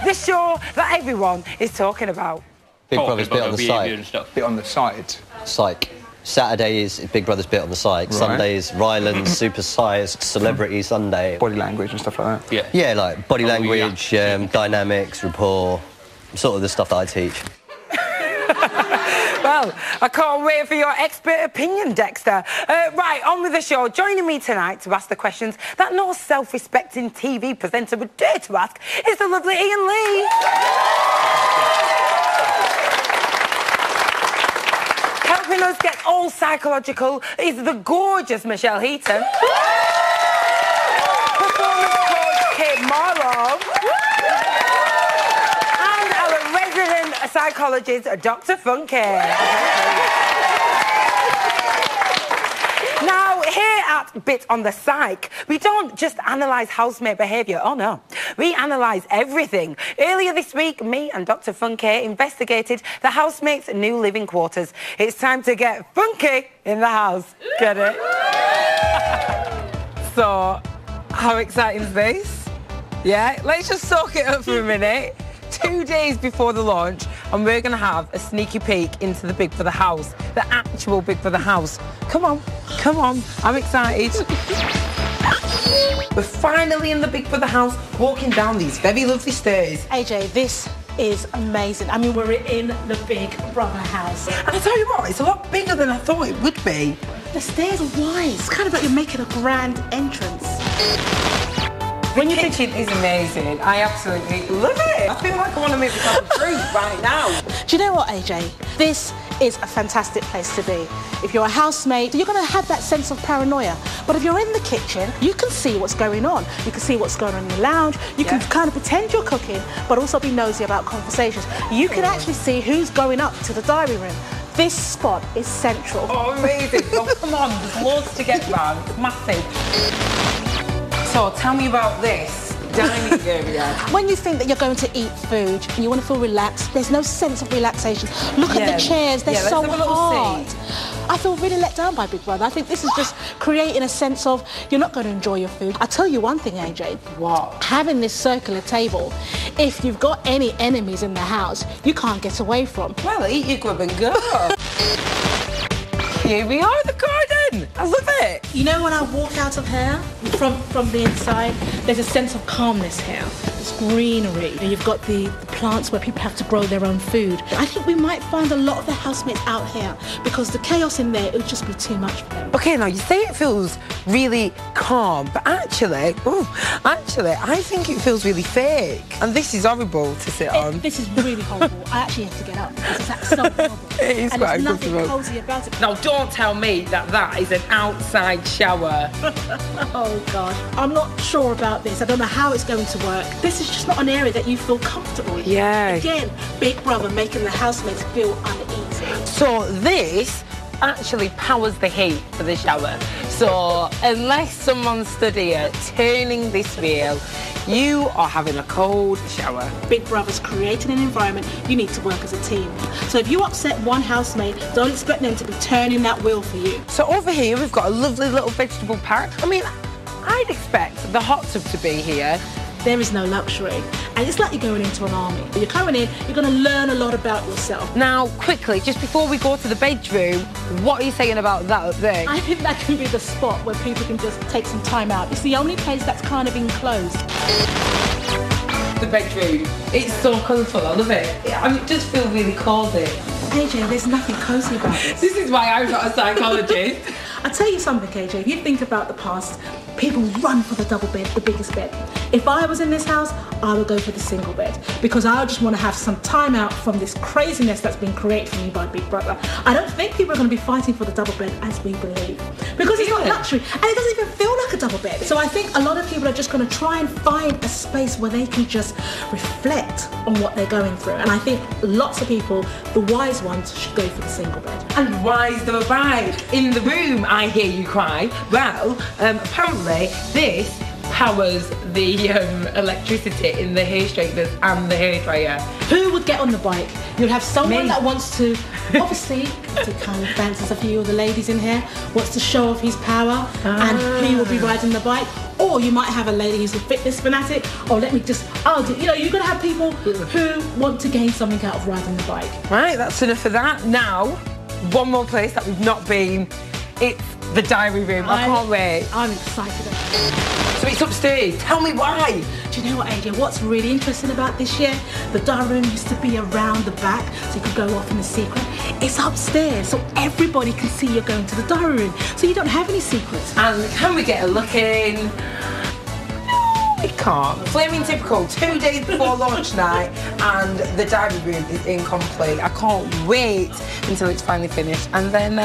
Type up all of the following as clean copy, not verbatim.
The show that everyone is talking about. Big Brother's bit on the side. Bit on the side. Psych. Saturdays, Big Brother's bit on the side. Right. Sundays, Ryland's Super-sized Celebrity Sunday. Body language and stuff like that. Yeah. Yeah, like body language, dynamics, rapport, sort of the stuff that I teach. Well, I can't wait for your expert opinion, Dexter. Right, on with the show. Joining me tonight to ask the questions that no self-respecting TV presenter would dare to ask is the lovely Ian Lee. Helping us get all psychological is the gorgeous Michelle Heaton. Performance coach Kate Morrow. And our resident psychologist, Dr. Funky. Now, here at Bit on the Psych, we don't just analyse housemate behaviour, oh no. We analyse everything. Earlier this week, me and Dr. Funky investigated the housemates' new living quarters. It's time to get funky in the house. Get it? So, how exciting is this? Yeah, let's just soak it up for a minute. 2 days before the launch, and we're going to have a sneaky peek into the Big Brother house, the actual Big Brother house. Come on, I'm excited. We're finally in the Big Brother house, walking down these very lovely stairs. AJ, this is amazing. I mean, we're in the Big Brother house. And I tell you what, it's a lot bigger than I thought it would be. The stairs are wide. It's kind of like you're making a grand entrance. When you think it is amazing, I absolutely love it. I feel like I want to make myself a drink right now. Do you know what, AJ? This is a fantastic place to be. If you're a housemate, you're going to have that sense of paranoia. But if you're in the kitchen, you can see what's going on. You can see what's going on in the lounge. You can kind of pretend you're cooking, but also be nosy about conversations. You can actually see who's going up to the diary room. This spot is central. Oh, amazing. Well, come on, there's loads to get round. It's massive. So, tell me about this dining area. When you think that you're going to eat food and you want to feel relaxed, there's no sense of relaxation. Look at the chairs, they're so hard. I feel really let down by Big Brother. I think this is just creating a sense of you're not going to enjoy your food. I'll tell you one thing, AJ. What? Having this circular table, if you've got any enemies in the house, you can't get away from. Well, eat your grub and go. Here we are, the garden. I love it. You know, when I walk out of here, from the inside, there's a sense of calmness here. There's greenery. You've got the plants where people have to grow their own food. I think we might find a lot of the housemates out here because the chaos in there, it would just be too much for them. Okay, now you say it feels really calm, but actually, I think it feels really fake. And this is horrible to sit on. This is really horrible. I actually have to get up because it's so horrible. It is and quite there's nothing uncomfortable. cosy about it. Now, don't tell me that is an outside shower. Oh, gosh. I'm not sure about this. I don't know how it's going to work. This is just not an area that you feel comfortable in. Yeah. Again, Big Brother making the housemates feel uneasy. So this actually powers the heat for the shower. So unless someone stood here turning this wheel, you are having a cold shower. Big Brother's creating an environment you need to work as a team. So if you upset one housemate, don't expect them to be turning that wheel for you. So over here we've got a lovely little vegetable park. I mean, I'd expect the hot tub to be here. There is no luxury. And it's like you're going into an army. You're coming in, you're going to learn a lot about yourself. Now, quickly, just before we go to the bedroom, what are you saying about that up there? I think that can be the spot where people can just take some time out. It's the only place that's kind of enclosed. The bedroom. It's so colourful, I love it. I mean, it does feel really cosy. AJ, there's nothing cosy about this. This is why I'm not a psychologist. I'll tell you something, AJ. If you think about the past, people run for the double bed, the biggest bed. If I was in this house, I would go for the single bed because I just want to have some time out from this craziness that's been created for me by Big Brother. I don't think people are going to be fighting for the double bed as we believe because it's not luxury and it doesn't even feel like a double bed. So I think a lot of people are just going to try and find a space where they can just reflect on what they're going through. And I think lots of people, the wise ones, should go for the single bed. And why is there a bride in the room? I hear you cry. Well, apparently this powers the electricity in the hair straighteners and the hairdryer. Who would get on the bike? You'll have someone that wants to, obviously, to kind of dance as a few of the ladies in here, wants to show off his power, and he will be riding the bike. Or Or you might have a lady who's a fitness fanatic, or let me just, you know, you're going to have people who want to gain something out of riding the bike. Right, that's enough of that. Now, one more place that we've not been. It's the diary room. I can't wait. I'm excited about it. So it's upstairs. Tell me why. Do you know what, AJ? What's really interesting about this year? The diary room used to be around the back, so you could go off in a secret. It's upstairs, so everybody can see you're going to the diary room, so you don't have any secrets. And can we get a look in? No, we can't. Flaming typical, 2 days before launch night, and the diary room is incomplete. I can't wait until it's finally finished, and then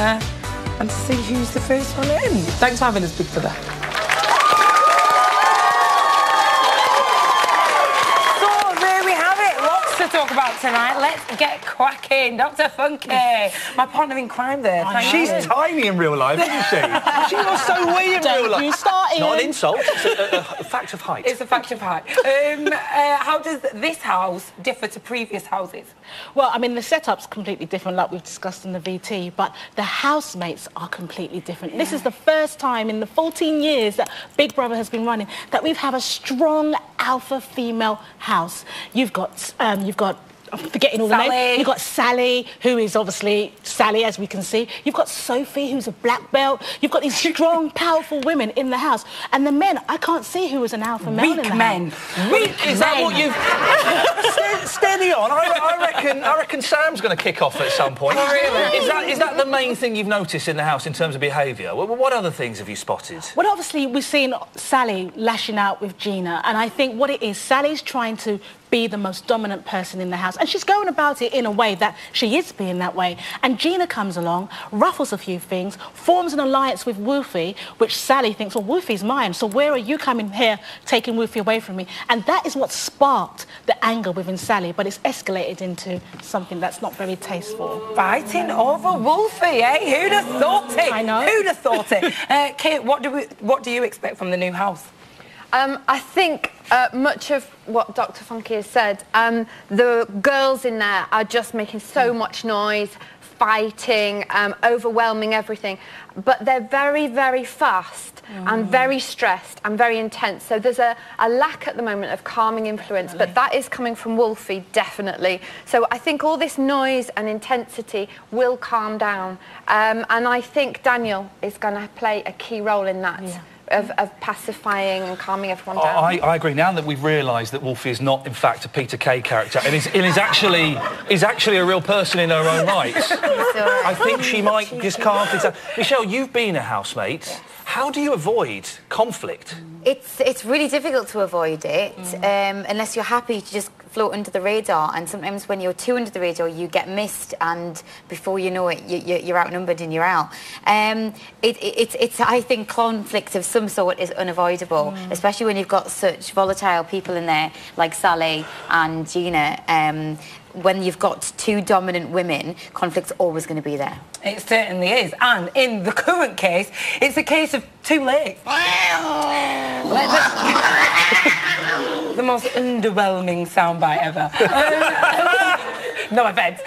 and to see who's the first one in. Thanks for having us, Big Brother. To talk about tonight, let's get cracking. Dr. Funky, my partner in crime there. She's tiny in real life, isn't she? She was so wee in real life. You started. Not an insult, it's a fact of height. It's a fact of height. How does this house differ to previous houses? Well, I mean, the setup's completely different, like we've discussed in the VT, but the housemates are completely different. Yeah. This is the first time in the 14 years that Big Brother has been running that we've had a strong alpha female house. You've got I'm forgetting all the names. You've got Sally, who is obviously Sally, as we can see. You've got Sophie, who's a black belt. You've got these strong, powerful women in the house. And the men, I can't see who is an alpha male in the house. Weak Is that what you've... Steady on. I reckon Sam's going to kick off at some point. Oh, really? Is that the main thing you've noticed in the house in terms of behaviour? What other things have you spotted? Well, obviously, we've seen Sally lashing out with Gina. And I think what it is, Sally's trying to be the most dominant person in the house. And she's going about it in a way that she is being that way. And Gina comes along, ruffles a few things, forms an alliance with Woofy, which Sally thinks, well, Woofy's mine, so where are you coming here taking Woofy away from me? And that is what sparked the anger within Sally, but it's escalated into something that's not very tasteful. Fighting over Woofy, eh? Who'd have thought it? I know. Who'd have thought it? Kate, what do you expect from the new house? I think much of what Dr. Funky has said, the girls in there are just making so much noise, fighting, overwhelming everything. But they're very, very fast and very stressed and very intense. So there's a lack at the moment of calming influence, but that is coming from Wolfie, definitely. So I think all this noise and intensity will calm down. And I think Daniel is going to play a key role in that. Yeah. Of pacifying and calming everyone down. I agree. Now that we've realised that Wolfie is not, in fact, a Peter Kay character and is actually a real person in her own right, I think she might just calm things down. Michelle, you've been a housemate. How do you avoid conflict? It's really difficult to avoid it unless you're happy to just float under the radar, and sometimes when you're too under the radar you get missed, and before you know it you're outnumbered and you're out. It's I think conflict of some sort is unavoidable, especially when you've got such volatile people in there like Sally and Gina. When you've got two dominant women, conflict's always going to be there. It certainly is. And in the current case, it's a case of too late. The most underwhelming soundbite ever. No offence.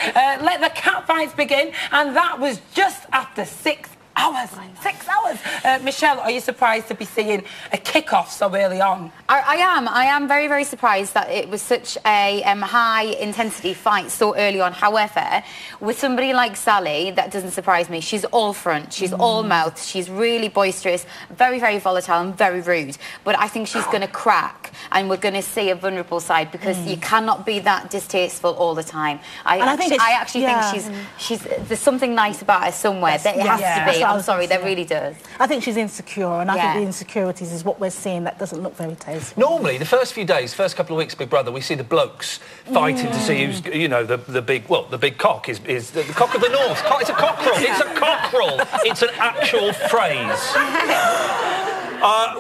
Let the catfights begin, and that was just after 6 hours. 6 hours. Michelle, are you surprised to be seeing a kick-off so early on? I am very, very surprised that it was such a high-intensity fight so early on. However, with somebody like Sally, that doesn't surprise me. She's all front, she's all mouth, she's really boisterous, very, very volatile and very rude. But I think she's going to crack, and we're going to see a vulnerable side, because you cannot be that distasteful all the time. I actually think she's there's something nice about her somewhere. That it has to be. I'm sorry, there really does. I think she's insecure, and I think the insecurities is what we're seeing that doesn't look very tasteful. Normally, the first few days, first couple of weeks, Big Brother, we see the blokes fighting to see who's, you know, the big cock is the cock of the north. It's a cockerel. It's a cockerel. It's an actual phrase. Are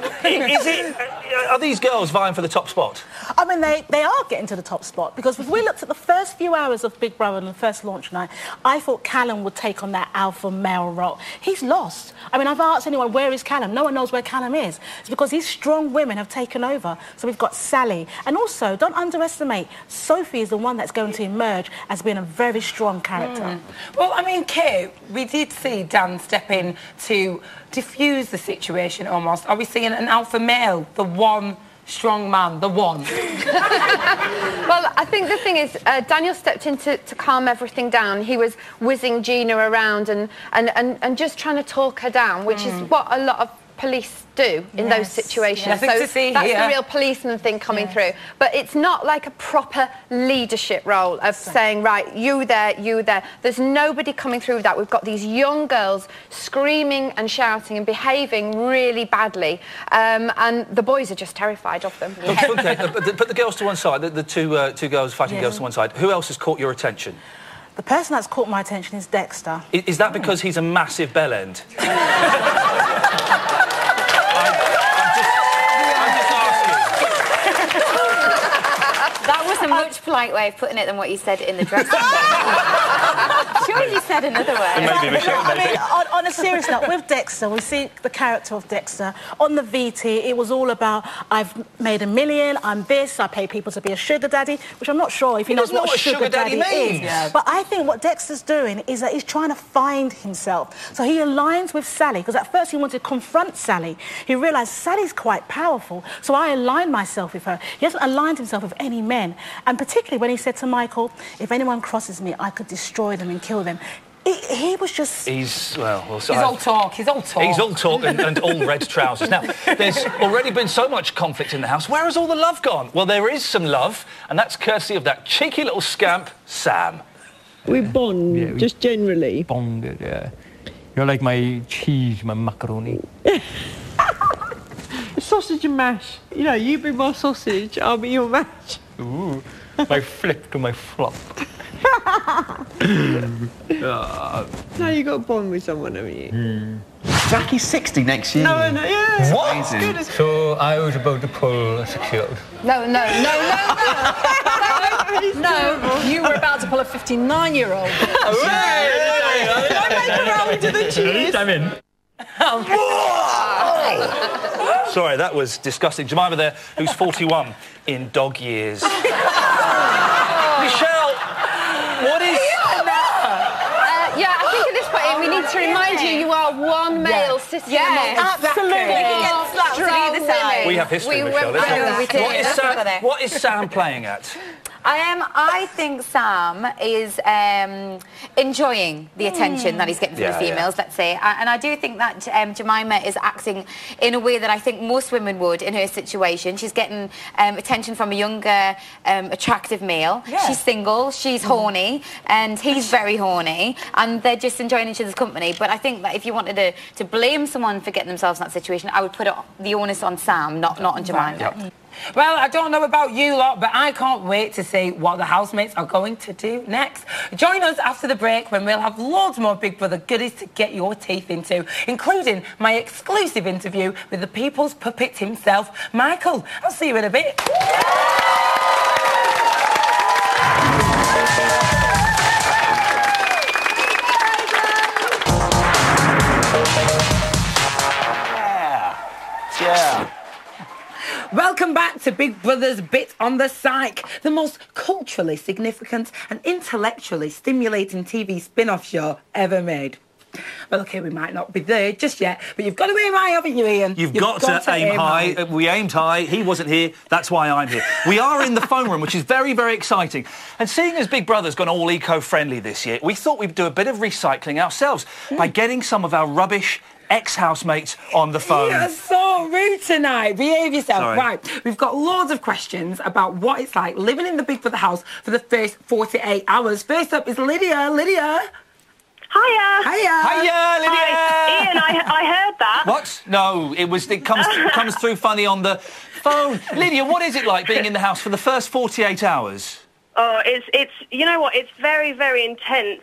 these girls vying for the top spot? I mean, they are getting to the top spot, because if we looked at the first few hours of Big Brother and the first launch night, I thought Callum would take on that alpha male role. He's lost. I mean, I've asked anyone, where is Callum? No one knows where Callum is. It's because these strong women have taken over. So we've got Sally. And also, don't underestimate, Sophie is the one that's going to emerge as being a very strong character. Well, I mean, Kate, we did see Dan step in to diffuse the situation almost. Are we seeing an alpha male, the one strong man, the one? Well, I think the thing is, Daniel stepped in to calm everything down. He was whizzing Gina around and just trying to talk her down, which is what a lot of police do in those situations. So that's the real policeman thing coming through. But it's not like a proper leadership role of saying, right, you there, you there. There's nobody coming through with that. We've got these young girls screaming and shouting and behaving really badly, and the boys are just terrified of them. Okay, put the girls to one side, the two girls, fighting girls to one side. Who else has caught your attention? The person that's caught my attention is Dexter. Is that because he's a massive bell end? That was a much polite way of putting it than what you said in the dressing room. Sure, you said another word. Maybe, Michelle, maybe. I mean, on a serious note, with Dexter, we see the character of Dexter. On the VT, it was all about, I've made $1 million, I'm this, I pay people to be a sugar daddy, which I'm not sure if he knows what a sugar daddy means. is. Yeah. But I think what Dexter's doing is that he's trying to find himself. So he aligns with Sally, because at first he wanted to confront Sally. He realised Sally's quite powerful, so I aligned myself with her. He hasn't aligned himself with any men. And particularly when he said to Michael, if anyone crosses me, I could destroy them and kill them. He was just... He's all talk. He's all talk and all red trousers. Now, there's already been so much conflict in the house. Where has all the love gone? Well, there is some love, and that's courtesy of that cheeky little scamp, Sam. We bond, just generally. Bonded, yeah. You're like my cheese, my macaroni. Sausage and mash. You know, you be my sausage, I'll be your mash. Ooh, my flip to my flop. Now you got a bond with someone, haven't you? Jackie's 60 next year. No, yeah. What? Amazing. So I was about to pull a 6-year-old. No. No, you were about to pull a 59-year-old. I'm in. Sorry, that was disgusting. Jemima there, who's 41 in dog years. Michelle, what is... Yeah, I think at this point we need to remind you are one male sitting amongst Absolutely. We have history, Michelle. What is Sam playing at? I think Sam is enjoying the attention that he's getting from the females, let's say. And I do think that Jemima is acting in a way that I think most women would in her situation. She's getting attention from a younger, attractive male. Yeah. She's single, she's horny, and he's very horny, and they're just enjoying each other's company. But I think that if you wanted to blame someone for getting themselves in that situation, I would put the onus on Sam, not on Jemima. Yep. Well, I don't know about you lot, but I can't wait to see what the housemates are going to do next. Join us after the break when we'll have loads more Big Brother goodies to get your teeth into, including my exclusive interview with the people's puppet himself, Michael. I'll see you in a bit. Yeah. Welcome back to Big Brother's Bit on the Psych, the most culturally significant and intellectually stimulating TV spin-off show ever made. Well, OK, we might not be there just yet, but you've got to aim high, haven't you, Ian? You've got to aim high. We aimed high. He wasn't here. That's why I'm here. We are in the phone room, which is very, very exciting. And seeing as Big Brother's gone all eco-friendly this year, we thought we'd do a bit of recycling ourselves by getting some of our rubbish ex-housemates on the phone. You're so rude tonight. Behave yourself. Sorry. Right, we've got loads of questions about what it's like living in the Big Brother house for the first 48 hours. First up is Lydia. Lydia. Hiya. Hiya, Lydia. Hi. Ian, I heard that. What? No, it comes through funny on the phone. Lydia, what is it like being in the house for the first 48 hours? Oh, it's you know what? It's very, very intense.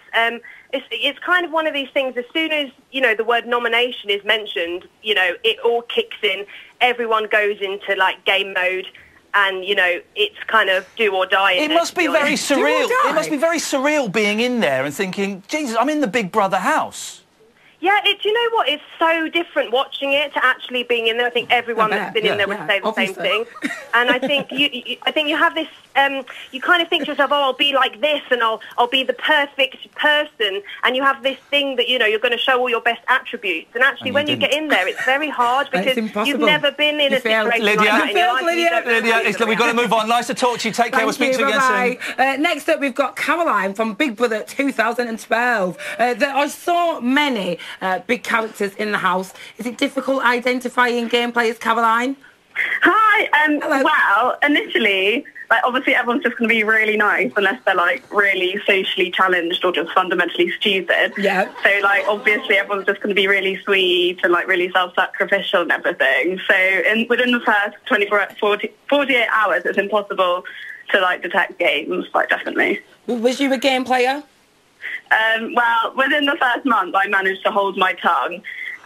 It's kind of one of these things. As soon as the word nomination is mentioned, it all kicks in. Everyone goes into like game mode, and it's kind of do or die. It must be very surreal. It must be very surreal being in there and thinking, Jesus, I'm in the Big Brother house. Yeah, you know what? It's so different watching it to actually being in there. I think everyone that's been in there would say the same thing. And I think you have this you kind of think to yourself, oh, I'll be like this and I'll be the perfect person, and you have this thing that, you know, you're going to show all your best attributes, and actually when you get in there, it's very hard because you've never been in a situation like that in your life. Lydia, we've got to move on. Nice to talk to you. Take care. We'll speak to you again soon. Next up, we've got Caroline from Big Brother 2012. There are so many big characters in the house. Is it difficult identifying game players, Caroline? Hi. Well, initially, like, obviously everyone's just going to be really nice unless they're, like, really socially challenged or just fundamentally stupid. Yeah. So, like, obviously everyone's just going to be really sweet and, like, really self-sacrificial and everything. So within the first 48 hours, it's impossible to, like, detect games, like, definitely. Was you a game player? Well, within the first month, I managed to hold my tongue.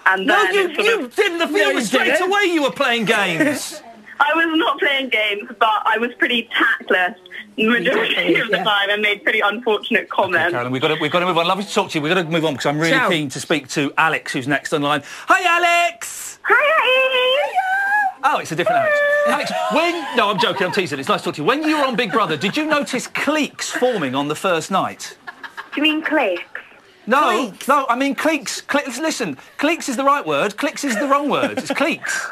And no, then you didn't. The film was straight away you were playing games. I was not playing games, but I was pretty tactless the majority of the time and made pretty unfortunate comments. Okay, Carolyn, we've got to move on. Lovely to talk to you. We've got to move on because I'm really keen to speak to Alex, who's next on the line. Hi, Alex! Hi! Oh, it's a different Alex. Alex, no, I'm joking, I'm teasing. It's nice to talk to you. When you were on Big Brother, did you notice cliques forming on the first night? Do you mean cliques? No, no, I mean cliques. Listen, cliques is the right word, cliques is the wrong word. It's cliques.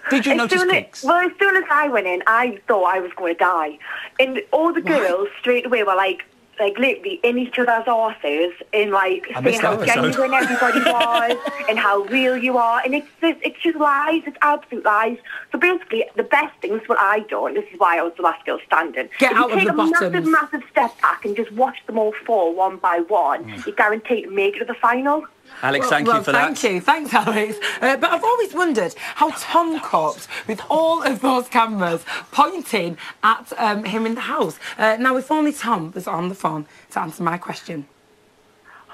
Did you notice cliques? Well, as soon as I went in, I thought I was going to die. And all the girls straight away were like literally in each other's arses and like saying how genuine everybody was and how real you are, and it's just lies, it's absolute lies. So basically the best thing is what I do, and this is why I was the last girl standing. Get out of the bottoms. Take a massive step back and just watch them all fall one by one. You're guaranteed to make it to the final. Alex, thank you for that. Thank you. Thanks, Alex. But I've always wondered how Tom coped with all of those cameras pointing at him in the house. Now, if only Tom was on the phone to answer my question.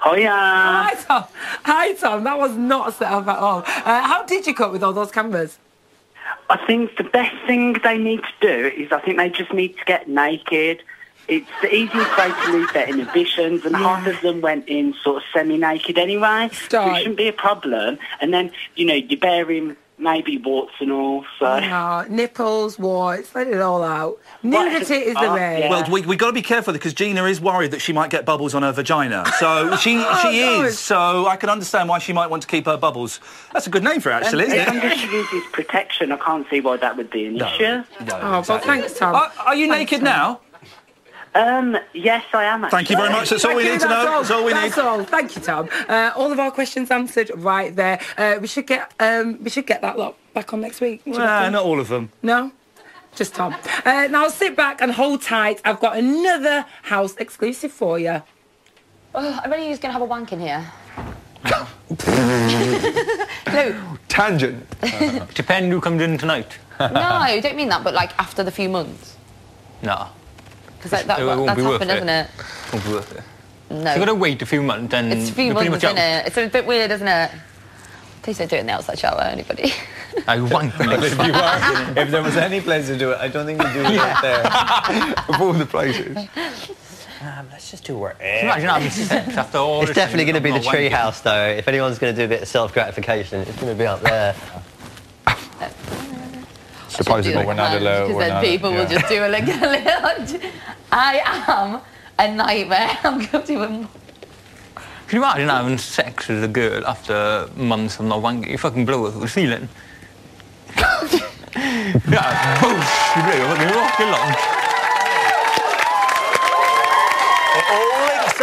Hiya. Hi, Tom. Hi, Tom. That was not set up at all. How did you cope with all those cameras? I think the best thing they need to do is I think they just need to get naked. It's the easiest way to lose their inhibitions, and half of them went in sort of semi-naked anyway. So it shouldn't be a problem. And then, you know, you're bearing maybe warts and all, so... No, nipples, warts, let it all out. Nudity is the way. Yeah. Well, we've got to be careful because Gina is worried that she might get bubbles on her vagina. So she is, so I can understand why she might want to keep her bubbles. That's a good name for her, actually, isn't it? As long as she uses protection, I can't see why that would be an issue. No, well, thanks, Tom. Are you naked now? Yes, I am, actually. Thank you very much. That's all we need to know. That's all we need. That's all. Thank you, Tom. All of our questions answered right there. We should get that lot back on next week. Nah, not all of them. No? Just Tom. Now sit back and hold tight. I've got another house exclusive for you. Oh, I really was going to have a wank in here. No. Tangent. Depend who comes in tonight. No, I don't mean that, but like after the few months. No. Because that's happened, isn't it? It won't be worth it. No. You've got to wait a few months and... It's a few months, isn't it? It's a bit weird, isn't it? Please don't do it in the outside shower, anybody. I want to. If there was any place to do it, I don't think we'd do it out there. Of all the places. Let's just do wherever. Imagine having sex after all It's definitely going to be the tree house, though. If anyone's going to do a bit of self-gratification, it's going to be up there. Supposedly we're not allowed. Because then people will just do a little... I am a nightmare. I'm going to do Can you imagine having sex with a girl after months of not wanking? You fucking blow her through the ceiling. Yeah, boosh, you blow her fucking rock along.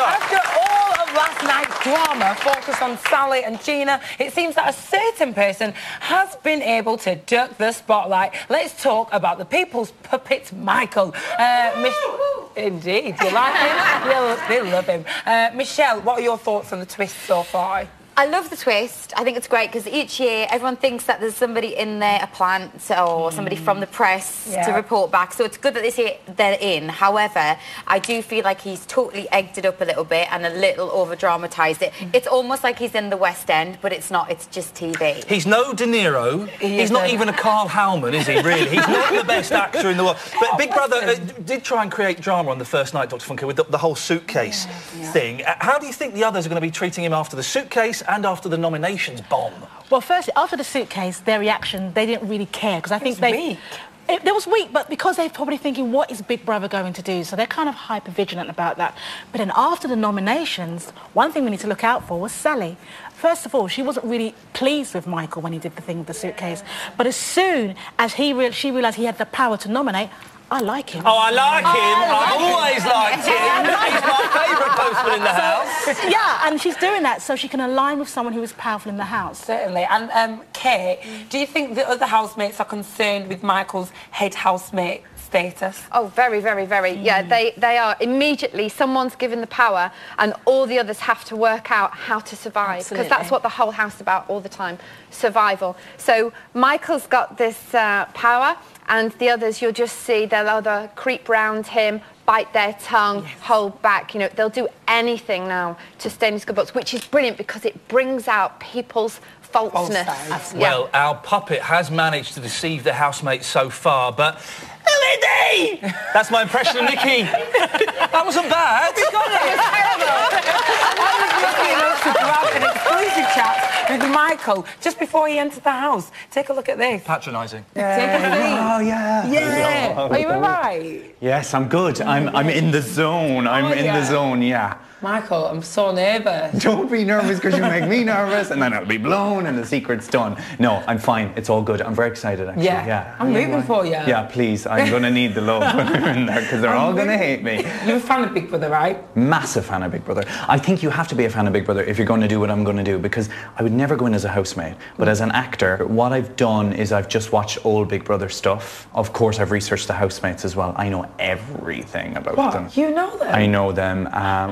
After all of last night's drama focused on Sally and Gina, it seems that a certain person has been able to duck the spotlight. Let's talk about the people's puppet, Michael. Indeed, you like him? They love him. Michelle, what are your thoughts on the twist so far? I love the twist. I think it's great because each year everyone thinks that there's somebody in there, a plant or somebody from the press to report back. So it's good that this year they're in. However, I do feel like he's totally egged it up a little bit and a little over-dramatised it. It's almost like he's in the West End, but it's not. It's just TV. He's no De Niro. He's not even a Carl Howman, is he, really? He's not the best actor in the world. But Big Brother did try and create drama on the first night, Dr. Funke, with the whole suitcase thing. How do you think the others are going to be treating him after the suitcase and after the nominations bomb? Well, firstly, after the suitcase, their reaction, they didn't really care because I think they... There was weak, but because they're probably thinking, what is Big Brother going to do? So they're kind of hyper-vigilant about that. But then after the nominations, one thing we need to look out for was Sally. First of all, she wasn't really pleased with Michael when he did the thing with the suitcase. But as soon as she realised he had the power to nominate, I like him. Oh, I like him. I've always liked him. He's my favourite postman in the house. Yeah, and she's doing that so she can align with someone who is powerful in the house. Certainly. And Kate, do you think the other housemates are concerned with Michael's head housemate status? Oh, very, very, very. Yeah, they are. Immediately, someone's given the power and all the others have to work out how to survive. Because that's what the whole house is about all the time, survival. So Michael's got this power and the others, you'll just see they'll either creep round him, bite their tongue, hold back. You know, they'll do anything now to stay in his good books, which is brilliant because it brings out people's falseness. Well, our puppet has managed to deceive the housemates so far, but... Lindy! That's my impression of Nikki. That wasn't bad. We got it. It was terrible. I was lucky enough to grab an exclusive chat with Michael just before he entered the house. Take a look at this. Patronising. Take a seat. Oh, yeah. Yeah. Are you all right? Yes, I'm good. I'm in the zone. I'm in the zone, yeah. Michael, I'm so nervous. Don't be nervous because you make me nervous and then I'll be blown and the secret's done. No, I'm fine. It's all good. I'm very excited, actually. Yeah. I'm rooting for you. Yeah, please. I'm going to need the love when I'm in there because they're all going to hate me. You're a fan of Big Brother, right? Massive fan of Big Brother. I think you have to be a fan of Big Brother if you're going to do what I'm going to do because I would never go in as a housemate. But as an actor, what I've done is I've just watched old Big Brother stuff. Of course, I've researched the housemates as well. I know everything about them. You know them? I know them.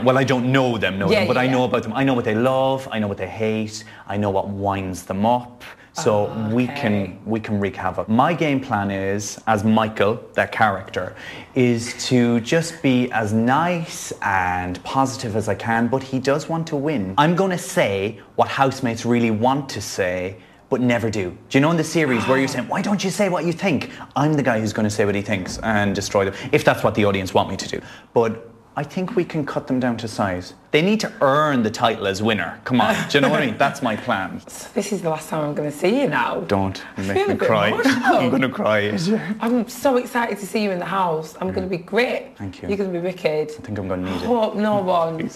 Well, I don't know them, but I know about them. I know what they love. I know what they hate. I know what winds them up. So we can wreak havoc. My game plan is, as Michael, that character, is to just be as nice and positive as I can, but he does want to win. I'm going to say what housemates really want to say, but never do. Do you know in the series where you're saying, why don't you say what you think? I'm the guy who's going to say what he thinks and destroy them, if that's what the audience want me to do. But I think we can cut them down to size. They need to earn the title as winner. Come on, do you know what I mean? That's my plan. This is the last time I'm going to see you now. Don't make me cry. I'm going to cry. I'm so excited to see you in the house. I'm going to be great. Thank you. You're going to be wicked. I think I'm going to need it. I hope no one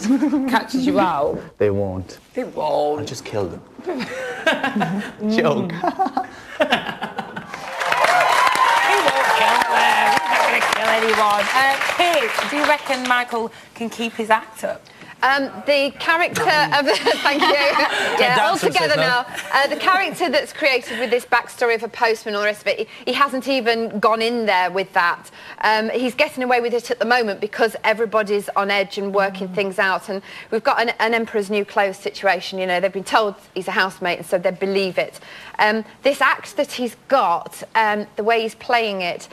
catches you out. They won't. They won't. I'll just kill them. Joke. Anyone. Kate, do you reckon Michael can keep his act up? The character of the... Thank you. Yeah, all together now. The character that's created with this backstory of a postman and all the rest of it, he hasn't even gone in there with that. He's getting away with it at the moment because everybody's on edge and working things out. And we've got an Emperor's New Clothes situation. You know, they've been told he's a housemate and so they believe it. This act that he's got, the way he's playing it,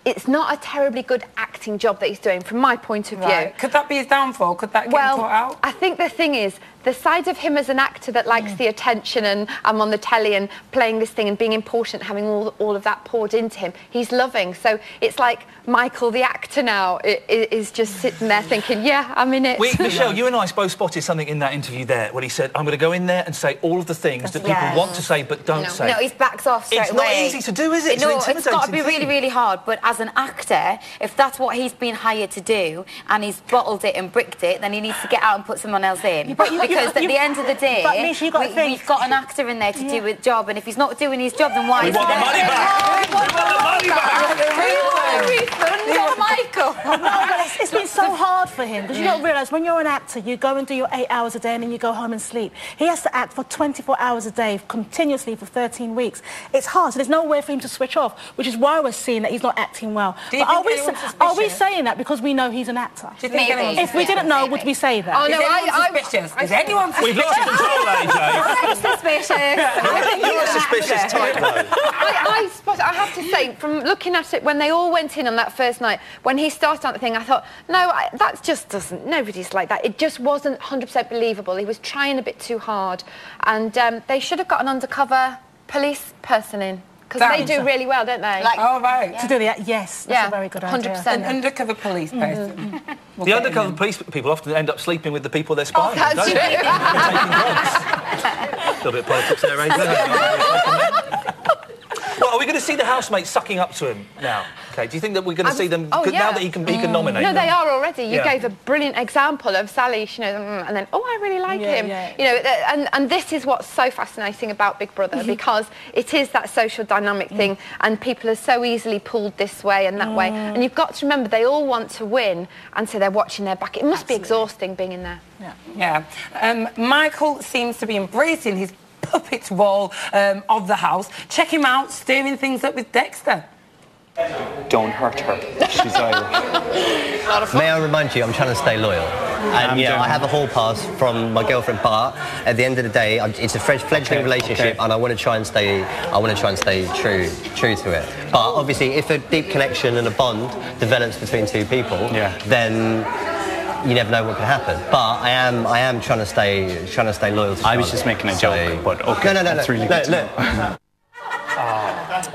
it's not a terribly good acting job that he's doing, from my point of view. Right. Could that be his downfall? Could that get him caught out? I think the thing is, the side of him as an actor that likes the attention and I'm on the telly and playing this thing and being important, having all of that poured into him, he's loving. So it's like Michael, the actor now, is just sitting there thinking, yeah, I'm in it. Michelle, you and I both spotted something in that interview there when he said, I'm going to go in there and say all of the things that people want to say but don't say. No, he's backed off straight away. It's not easy to do, is it? No, it's got to be really, really hard. But as an actor, if that's what he's been hired to do and he's bottled it and bricked it, then he needs to get out and put someone else in. Because at the end of the day, we've got an actor in there to do his job, and if he's not doing his job, then why is he there? We want the money back! We want the money back! Michael! No, but it's been so hard for him, because you don't realise, when you're an actor, you go and do your 8 hours a day and then you go home and sleep. He has to act for 24 hours a day, continuously for 13 weeks. It's hard, so there's no way for him to switch off, which is why we're seeing that he's not acting well. But are we saying that because we know he's an actor? If we didn't know, would we say that? Oh, no, I'm suspicious. Is anyone suspicious? We've lost control, AJ. I'm suspicious. You're a suspicious type, though. I have to say, from looking at it, when they all went in on that first night, when he started on the thing, I thought, no, that just doesn't, nobody's like that. It just wasn't 100% believable. He was trying a bit too hard. And they should have got an undercover police person in. Because they do really well, don't they? Right. To do that, yes. That's a very good idea. 100%. An undercover police person. The undercover police people often end up sleeping with the people they're spying on, that's don't they? Taking drugs. A little bit of politics there, AJ. Well, Michelle, are we going to see the housemates sucking up to him now? Okay, do you think that we're going to see them now that he can nominate No, them? they are already. You Yeah. gave a brilliant example of Sally, you know, and then, oh, I really like him. Yeah. You know, and this is what's so fascinating about Big Brother, because it is that social dynamic thing, and people are so easily pulled this way and that way. And you've got to remember, they all want to win, and so they're watching their back. It must be exhausting being in there. Yeah. Michael seems to be embracing his puppet role of the house. Check him out, stirring things up with Dexter. Don't hurt her. She's Irish. May I remind you, I'm trying to stay loyal. And, you know, I have a hall pass from my girlfriend, but at the end of the day, it's a fledgling relationship, and I want to try and stay true to it. But obviously, if a deep connection and a bond develops between two people, then you never know what can happen. But I am trying to stay loyal to I was just making a joke, but okay. No, that's really good to know.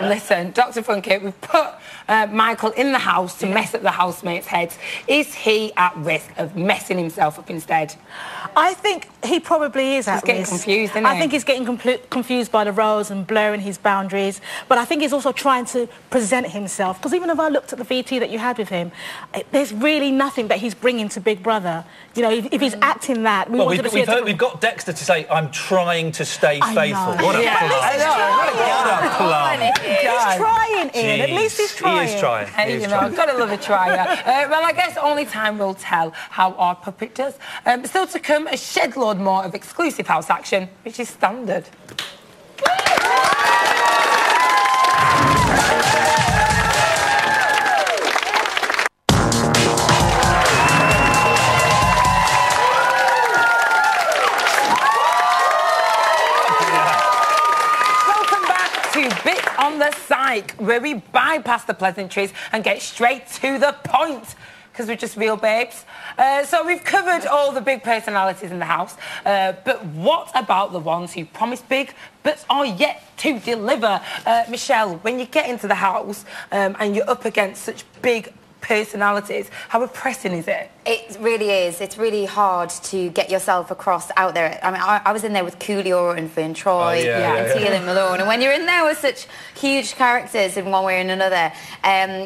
Listen, Dr. Funky, we've put Michael in the house to mess up the housemates' heads. Is he at risk of messing himself up instead? I think he probably is at risk. He's getting confused, isn't he? I think he's getting confused by the roles and blurring his boundaries. But I think he's also trying to present himself. Because even if I looked at the VT that you had with him, there's really nothing that he's bringing to Big Brother. You know, if he's acting that... We've got Dexter to say, I'm trying to stay faithful. What a plum. He's trying, Ian. At least he's trying. He is trying. Hey, you know, gotta love a tryer. Well, I guess only time will tell how our puppet does. Still to come, a shed load more of exclusive house action, which is standard. On the psych, where we bypass the pleasantries and get straight to the point, because we're just real babes. So we've covered all the big personalities in the house, but what about the ones who promise big but are yet to deliver? Michelle, when you get into the house and you're up against such big personalities, how oppressing is it? It really is. It's really hard to get yourself across out there. I mean, I was in there with Coolio and Fern Troy and Teal and Malone, and when you're in there with such huge characters in one way or another,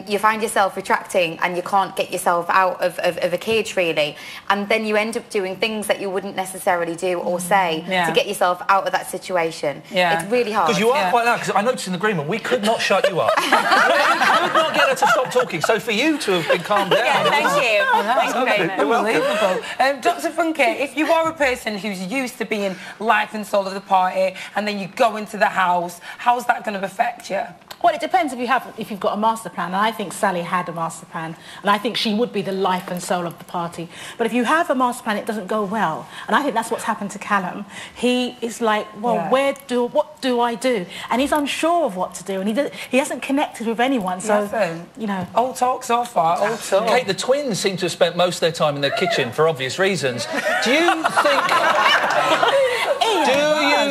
you find yourself retracting and you can't get yourself out of a cage, really. And then you end up doing things that you wouldn't necessarily do or say to get yourself out of that situation. It's really hard. Because you are quite loud, because I noticed in the green room, we could not shut you up. We could not get her to stop talking. So for you to have been calmed down... Thank you. Thank you. Unbelievable. Dr. Funky, if you are a person who's used to being life and soul of the party, and then you go into the house, how's that going to affect you? Well, it depends if you've got a master plan, and I think Sally had a master plan, and I think she would be the life and soul of the party. But if you have a master plan, it doesn't go well, and I think that's what's happened to Callum. He is like, well, what do I do? And he's unsure of what to do, and he hasn't connected with anyone. So, you know, all talk so far. All talk. Kate, the twins seem to have spent most of their time in their kitchen for obvious reasons. Do you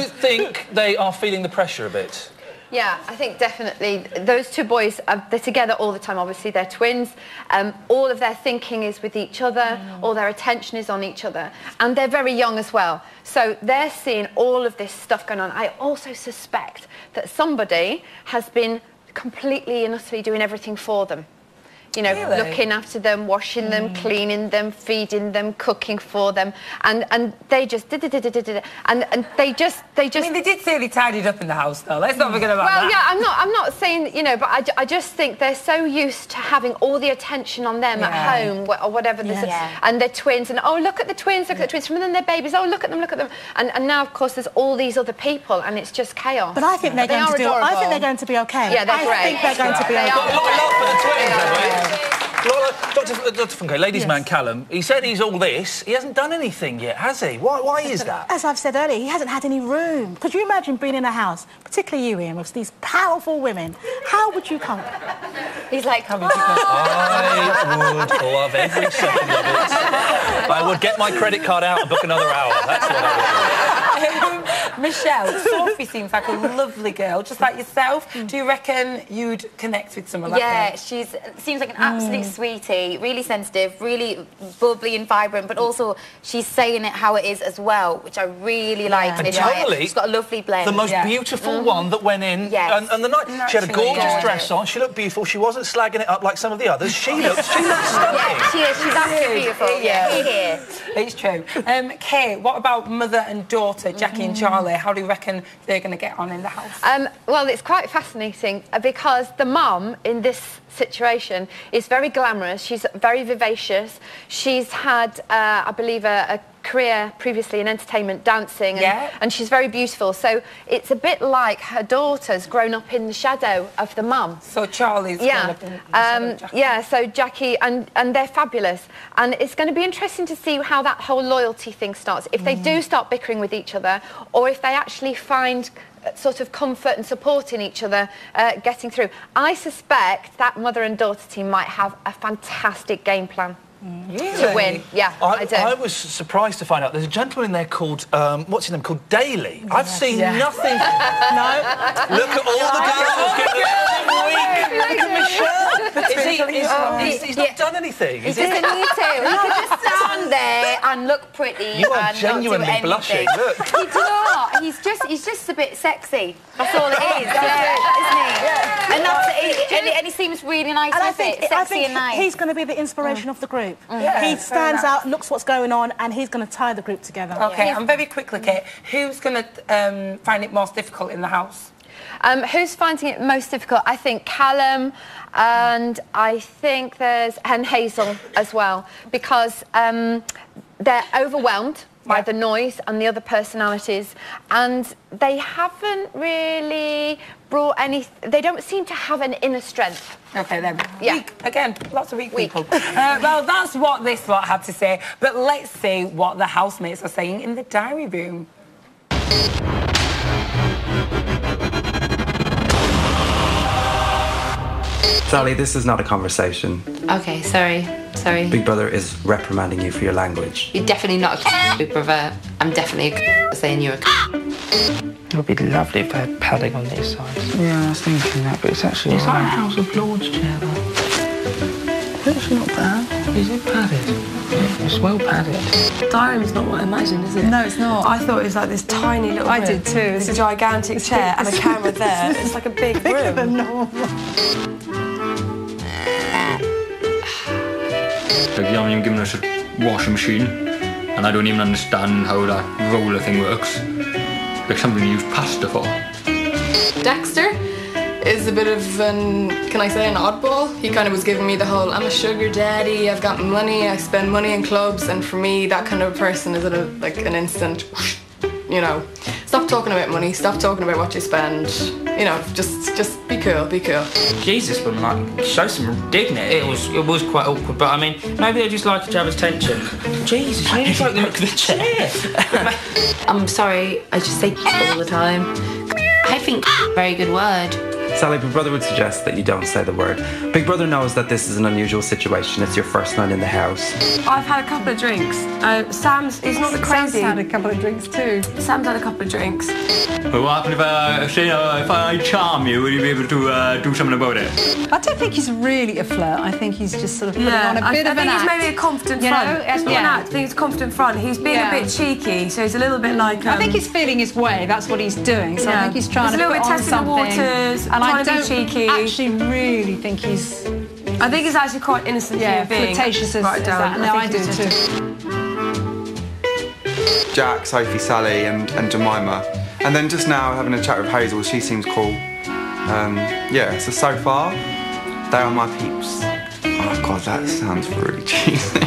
think they are feeling the pressure a bit? Yeah, I think definitely. Those two boys, they're together all the time. Obviously, they're twins. All of their thinking is with each other. All their attention is on each other. And they're very young as well. So they're seeing all of this stuff going on. I also suspect that somebody has been completely and utterly doing everything for them. You know, looking after them, washing them, cleaning them, feeding them, cooking for them, and they just and they just. I mean, they did say they tidied up in the house, though. Let's not forget about that. Well, yeah, I'm not saying, you know, but I just think they're so used to having all the attention on them at home or whatever. And they're twins, and oh, look at the twins, look at the twins. From then they're babies. Oh, look at them, and now of course there's all these other people, and it's just chaos. But I think they're going to do. I think they're going to be okay. Yeah, they're great. I think they're going to be okay. A lot of love for the twins, have we? Dr. Funke, ladies' man Callum, he said he's all this. He hasn't done anything yet, has he? Why is that? As I've said earlier, he hasn't had any room. Could you imagine being in a house, particularly you, Ian, with these powerful women? How would you come? He's like, I would love every second of it. I would get my credit card out and book another hour. That's what I would do. Michelle, Sophie seems like a lovely girl, just like yourself. Do you reckon you'd connect with someone like her? Yeah, she seems like an absolute sweetie, really sensitive, really bubbly and vibrant, but also she's saying it how it is as well, which I really like. And totally, she's got a lovely blend. The most beautiful one that went in, and the night she had a gorgeous dress on. She looked beautiful. She wasn't slagging it up like some of the others. She looked stunning. Yeah, she is. She's absolutely beautiful. Yeah, it's true. Kay, what about mother and daughter, Jackie and Charlie? How do you reckon they're going to get on in the house? Well, it's quite fascinating because the mum in this situation is very glamorous. She's very vivacious. She's had, I believe, a career previously in entertainment, dancing, and she's very beautiful. So it's a bit like her daughter's grown up in the shadow of the mum. So Charlie's grown up in the shadow of Jackie. Yeah, so Jackie, and they're fabulous. And it's going to be interesting to see how that whole loyalty thing starts. If they do start bickering with each other, or if they actually find sort of comfort and support in each other getting through. I suspect that mother and daughter team might have a fantastic game plan. To win, I do. I was surprised to find out there's a gentleman in there called, what's his name, called Daly. I've seen nothing. No. Look at all the girls. Look at Michelle. He's not done anything. He doesn't need to. He could just stand there and look pretty. You are genuinely blushing. Look. Do you know what? He's just a bit sexy. That's all it is, isn't he? And that's it. And he seems really nice with it. Sexy and nice. He's going to be the inspiration of the group. He stands out, looks what's going on, and he's going to tie the group together. Okay, and very quickly, Kate, who's going to find it most difficult in the house? Who's finding it most difficult? I think Callum, and I think there's Hazel as well, because they're overwhelmed by the noise and the other personalities, and they haven't really brought any. They don't seem to have an inner strength. Okay, then. Weak. Again, lots of weak people. Well, that's what this lot had to say, but let's see what the housemates are saying in the diary room. Sally, this is not a conversation. Okay, sorry. Big Brother is reprimanding you for your language. You're definitely not a Big Brother. I'm definitely saying you're a It would be lovely if they had padding on these sides. Yeah, I was thinking that, but it's actually... It's like a House of Lords chair, though. It's actually not bad. Is it padded? Yeah, it's well padded. Diary room's not what I imagined, is it? No, it's not. I thought it was like this tiny little room. I did too. This gigantic chair and a camera there. It's like a big room. Bigger than normal. Like, you haven't even given us a washing machine, and I don't even understand how that roller thing works. Like something you use pasta for. Dexter is a bit of an, can I say, an oddball. He kind of was giving me the whole, I'm a sugar daddy, I've got money, I spend money in clubs, and for me, that kind of person is like an instant, you know, stop talking about money, stop talking about what you spend, you know, just be cool, be cool. Jesus, but like, show some dignity. It was quite awkward, but I mean, maybe they just like each other's tension. Jesus, you need to look at the chair. I'm sorry, I just say all the time. I think very good word. Sally, Big Brother would suggest that you don't say the word. Big Brother knows that this is an unusual situation. It's your first night in the house. I've had a couple of drinks. Sam's, he's not the crazy. Sam's had a couple of drinks too. Sam's had a couple of drinks. But what happened if I charm you? Will you be able to do something about it? I don't think he's really a flirt. I think he's just sort of putting on a bit of an act. I think he's maybe a confident front. It's not an act. I think it's a confident front. He's being a bit cheeky, so he's a little bit like... I think he's feeling his way. That's what he's doing. So I think he's trying to put on something. He's a little bit testing the waters, and I trying to be cheeky. Actually really think he's... I think he's actually quite innocent human being. Flirtatious as that. No, I do too. Jack, Sophie, Sally and Jemima. And then just now having a chat with Hazel, she seems cool. Yeah, so far, they are my peeps. Oh God, that sounds really cheesy.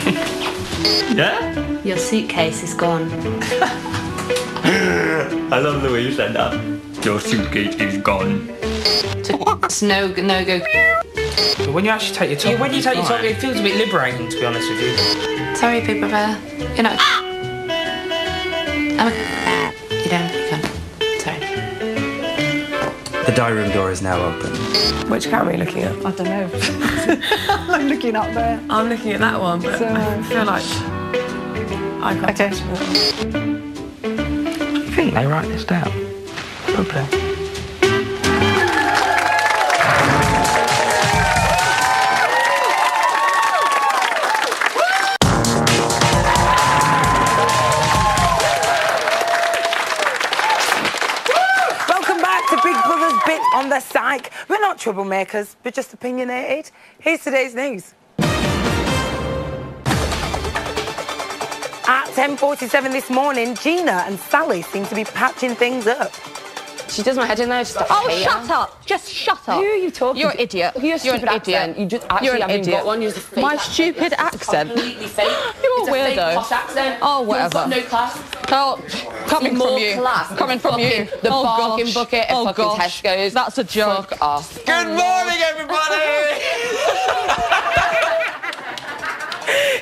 Yeah? Your suitcase is gone. I love the way you said that. Your suitcase is gone. It's no go. But when you actually take your top, it feels a bit liberating, to be honest with you. Sorry, Big Brother. You're not. You can't. Sorry. The diary room door is now open. Which camera are you looking at? I don't know. I'm looking up there. I'm looking at that one, but I feel like I can't touch that. think they write this down? Probably. On the psych. We're not troublemakers, we're just opinionated. Here's today's news. At 10:47 this morning, Gina and Sally seem to be patching things up. She does my head in there. Just shut up! Just shut up! Who are you talking You're to? an idiot. You're an idiot. You just actually haven't got one. You're just fake. My stupid accent. Completely fake. You're a weirdo. Fake posh accent. Oh, whatever. You've got no class. Coming from you. Class. Coming from you. The bargain bucket at fucking Tesco's. That's a joke. Fuck off. Good morning, everybody!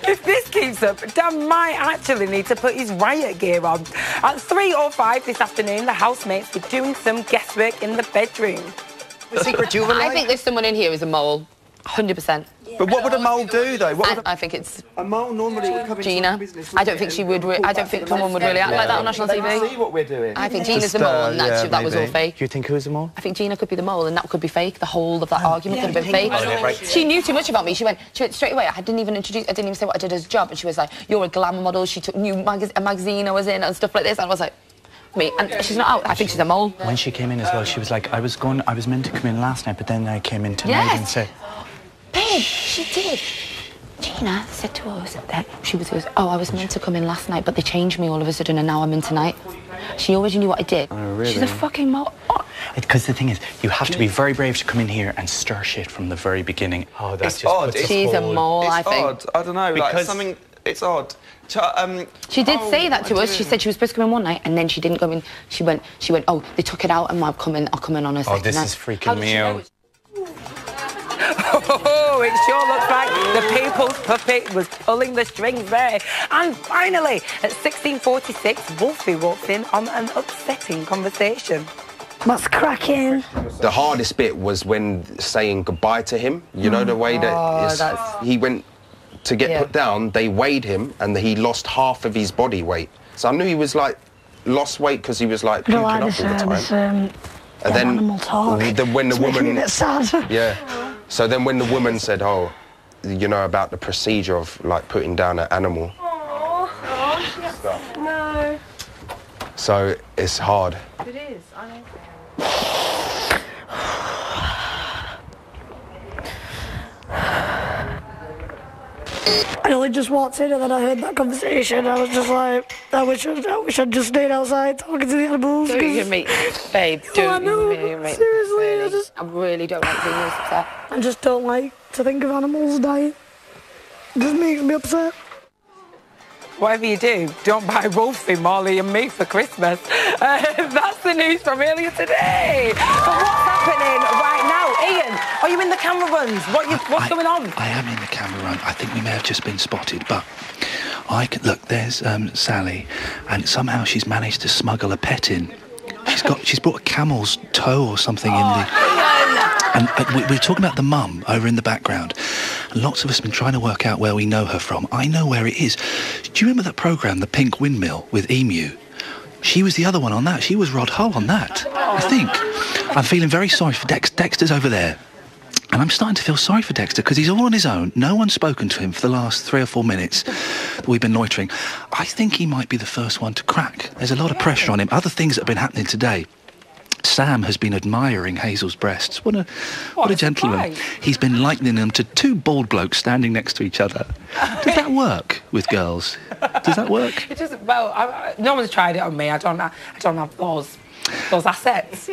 If this keeps up, Dan might actually need to put his riot gear on. At 3:05 this afternoon, the housemates were doing some guesswork in the bedroom. The secret jewellery? I think there's someone in here who's a mole. 100%. But what would a mole do, though? I think it's a mole normally would come into Gina. business. I don't think she would. I don't think someone would really act like that on national TV. See what we're doing. I think Gina's the mole, and that was all fake. Do you think who's the mole? I think Gina could be the mole, and that could be fake. The whole of that argument could have been fake. Right. She knew too much about me. She went straight away. I didn't even say what I did as a job, and she was like, "You're a glamour model." She took a magazine I was in and stuff like this, and I was like, me, and she's not out. I think she's a mole. When she came in as well, she was like, I was meant to come in last night, but then I came in tonight and said... Babe, she did. Gina said to us that she was, I was meant to come in last night, but they changed me all of a sudden, and now I'm in tonight. She always knew what I did. Oh, really? She's a fucking mole. Because the thing is, you have to be very brave to come in here and stir shit from the very beginning. Oh, that's just odd. She's a mole, I think. It's odd. I don't know, like something... It's odd. She did say that to us. She said she was supposed to come in one night, and then she didn't come in. She went, oh, they took it out, and I'll come in on a second night. Oh, this is freaking me out. Oh, it sure looks like the people's puppet was pulling the strings there. And finally, at 16:46, Wolfie walks in on an upsetting conversation. What's cracking? The hardest bit was when saying goodbye to him. You know, the way that he went to get put down, they weighed him and he lost half of his body weight. So I knew he was like, lost weight because he was like puking up all the time. And then when the woman... Yeah. So then when the woman said, oh, you know, about the procedure of like putting down an animal. No. So it's hard. It is, I know. I only just walked in and then I heard that conversation. I was just like, I wish I'd just stayed outside talking to the animals. Don't you make babe, don't you make seriously, really. I really don't like seeing this upset. I just don't like to think of animals dying. It just makes me upset. Whatever you do, don't buy Wolfie, Molly and me for Christmas. That's the news from earlier today. But what's happening right now? Ian, are you in the camera runs? What's going on? I am in the camera run. I think we may have just been spotted, but look, there's Sally, and somehow she's managed to smuggle a pet in. She's brought a camel's toe or something in the... And we're talking about the mum over in the background. And lots of us have been trying to work out where we know her from. I know where it is. Do you remember that programme, The Pink Windmill, with Emu? She was the other one on that. She was Rod Hull on that, I think. I'm feeling very sorry for Dexter's over there. And I'm starting to feel sorry for Dexter because he's all on his own. No one's spoken to him for the last 3 or 4 minutes that we've been loitering. I think he might be the first one to crack. There's a lot of pressure on him. Other things that have been happening today. Sam has been admiring Hazel's breasts. What a gentleman. He's been likening them to 2 bald blokes standing next to each other. Does that work with girls? Does that work? It doesn't. Well, no one's tried it on me. I don't have those assets.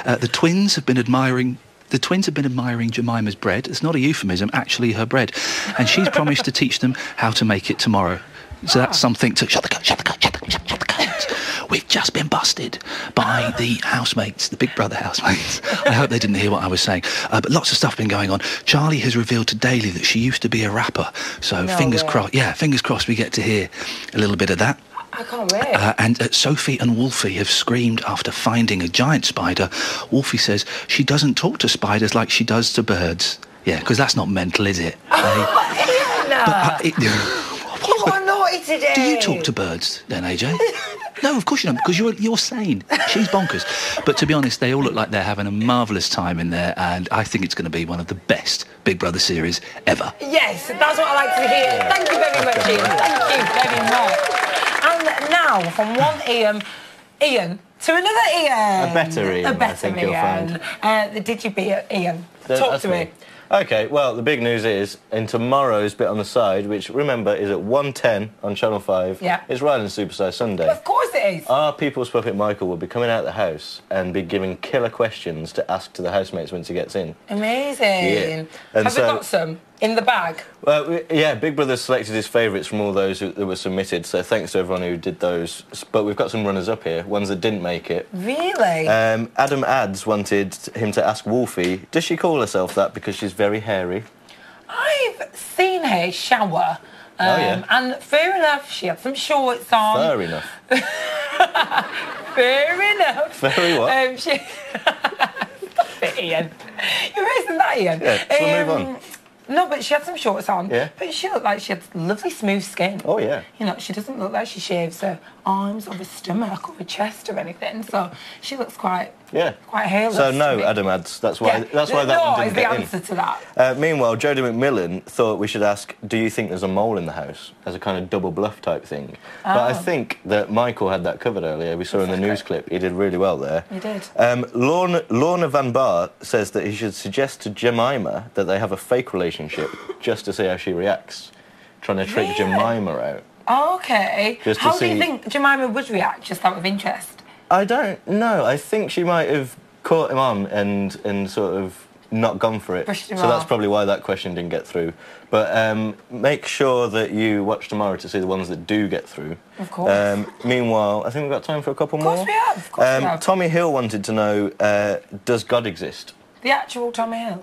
The twins have been admiring Jemima's bread. It's not a euphemism, actually her bread. And she's promised to teach them how to make it tomorrow. So that's something to... Shut the curtains. We've just been busted by the housemates, the Big Brother housemates. I hope they didn't hear what I was saying. But lots of stuff been going on. Charlie has revealed to Daly that she used to be a rapper. So fingers crossed. Yeah, fingers crossed we get to hear a little bit of that. I can't wait. And Sophie and Wolfie have screamed after finding a giant spider. Wolfie says she doesn't talk to spiders like she does to birds. Yeah, because that's not mental, is it? You are naughty today. Do you talk to birds then, AJ? No, of course you don't, because you're sane. She's bonkers. But to be honest, they all look like they're having a marvellous time in there, and I think it's going to be one of the best Big Brother series ever. Yes, that's what I like to hear. Thank you very much, Ian. Thank you very much. And now, from one Ian to another Ian. A better Ian, A better I think you'll find. Did you beat Ian? Talk to me. OK, well, the big news is, in tomorrow's Bit on the Side, which, remember, is at 1:10 on Channel 5, it's Ryland's Superstar Sunday. Of course it is. Our People's Puppet Michael will be coming out of the house and be giving killer questions to ask to the housemates once he gets in. Amazing. Yeah. And Have we got some in the bag? Well, yeah, Big Brother selected his favourites from all those that were submitted, so thanks to everyone who did those. But we've got some runners-up here, ones that didn't make it. Really? Adam Ads wanted him to ask Wolfie, does she call herself that because she's very hairy? I've seen her shower. And fair enough, she had some shorts on. Fair enough. Fair enough. Very what? Stop it, Ian. You're raising that, Ian. Yeah, shall we move on? No, but she had some shorts on. Yeah. But she looked like she had lovely, smooth skin. Oh, yeah. You know, she doesn't look like she shaves her arms or her stomach or her chest or anything. So she looks quite hairless. So no, Adam Ads. That's why. That's why that one didn't get in. No is the answer to that. Meanwhile, Jodie McMillan thought we should ask, do you think there's a mole in the house? As a kind of double bluff type thing. But I think that Michael had that covered earlier. We saw in the news clip. He did really well there. He did. Lorna Van Bar says that he should suggest to Jemima that they have a fake relationship just to see how she reacts. Trying to trick Jemima out. OK. How do you think Jemima would react, just out of interest? I don't know. I think she might have caught him on and sort of not gone for it. Pushed him so that's off. probably why that question didn't get through. But make sure that you watch tomorrow to see the ones that do get through. Of course. Meanwhile, I think we've got time for a couple more. Of course we have. Of course we have. Tommy Hill wanted to know, does God exist? The actual Tommy Hill.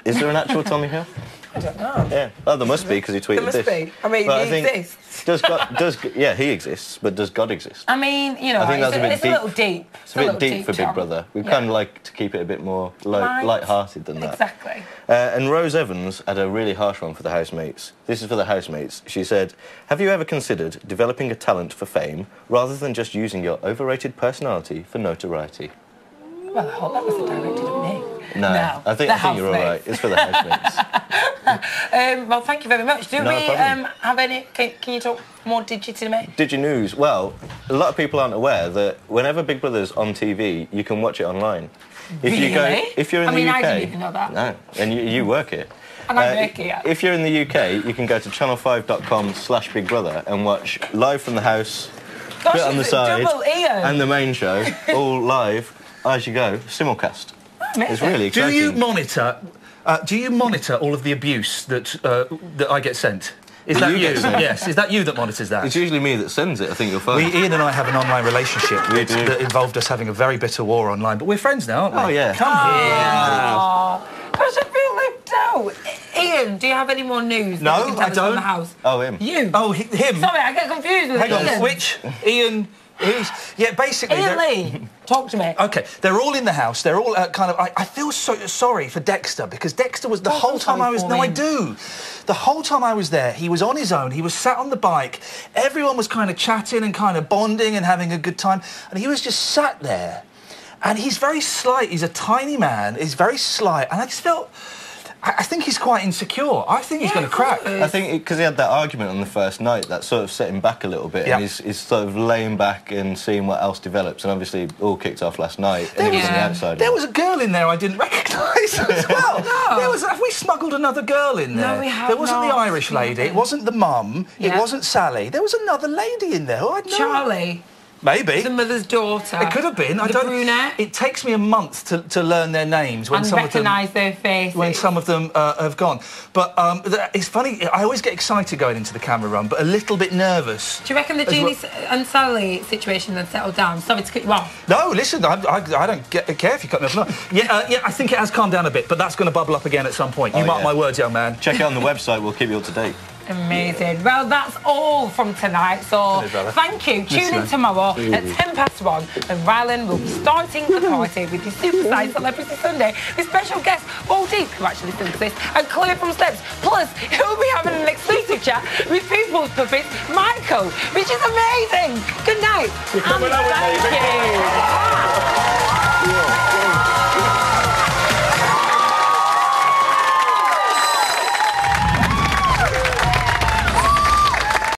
Is there an actual Tommy Hill? I don't know. Yeah. Oh, there must be, because he tweeted this. There must be. I mean, he exists. Does God... yeah, he exists, but does God exist? I mean, you know, I think it's a little deep. It's a bit deep for Big Brother. We kind of like to keep it a bit more light-hearted than that. Exactly. And Rose Evans had a really harsh one for the housemates. This is for the housemates. She said, have you ever considered developing a talent for fame rather than just using your overrated personality for notoriety? Well, I hope that wasn't directed at me. No, I think you're all right. It's for the housemates. Well, thank you very much. Do we have any... Can you talk more digitally? Digi News. Well, a lot of people aren't aware that whenever Big Brother's on TV, you can watch it online. If you go, if you're in the UK... I didn't even know that. No, and you work it. And I work it. If you're in the UK, you can go to channel5.com/Big Brother and watch live from the house, Bit on the Side, and the main show, all live, as you go, simulcast. It's really exciting. Do you monitor all of the abuse that I get sent? Is that you? Yes. Is that you that monitors that? It's usually me that sends it, I think you'll find. Ian and I have an online relationship that involved us having a very bitter war online, but we're friends now, aren't we? Oh, yeah. Come here. Gosh, I feel left out. Ian, do you have any more news? No, that you can tell I us don't. From the house? Oh, him. You? Oh, him. Sorry, I get confused with Hang on, Ian. which? Ian... Yeah, basically... Ian Lee, talk to me. OK, they're all in the house. They're all kind of... I feel so sorry for Dexter, because Dexter was... The whole time I was... No, I do. The whole time I was there, he was on his own. He was sat on the bike. Everyone was kind of chatting and kind of bonding and having a good time. And he was just sat there. And he's very slight. He's a tiny man. He's very slight. And I just felt... I think he's quite insecure. I think he's going to crack. I think because he had that argument on the first night, that sort of set him back a little bit. And he's sort of laying back and seeing what else develops. And obviously, it all kicked off last night. And he was on the outside. There was a girl in there I didn't recognise as well. Have we smuggled another girl in there? No, we have There wasn't the Irish lady. It wasn't the mum. It wasn't Sally. There was another lady in there who I'd known. Charlie. Maybe. The mother's daughter. It could have been. The brunette. It takes me a month to learn their names when and recognise their faces. When some of them have gone. But it's funny. I always get excited going into the camera run, but a little bit nervous. Do you reckon the Jeannie and Sally situation then settled down? Sorry to cut you off. No, listen. I don't care if you cut me off or not. Yeah, I think it has calmed down a bit, but that's going to bubble up again at some point. You mark my words, young man. Check it on the website. We'll keep you up to date. Amazing. Well, that's all from tonight, so thank you. Tune in tomorrow at 1:10 and Rylan will be starting the party with his Supersized Celebrity Sunday with special guests BOTP, who actually sings this, and Claire from Steps. Plus, he'll be having an exclusive chat with People's Puppets, Michael, which is amazing. Good night. And thank you.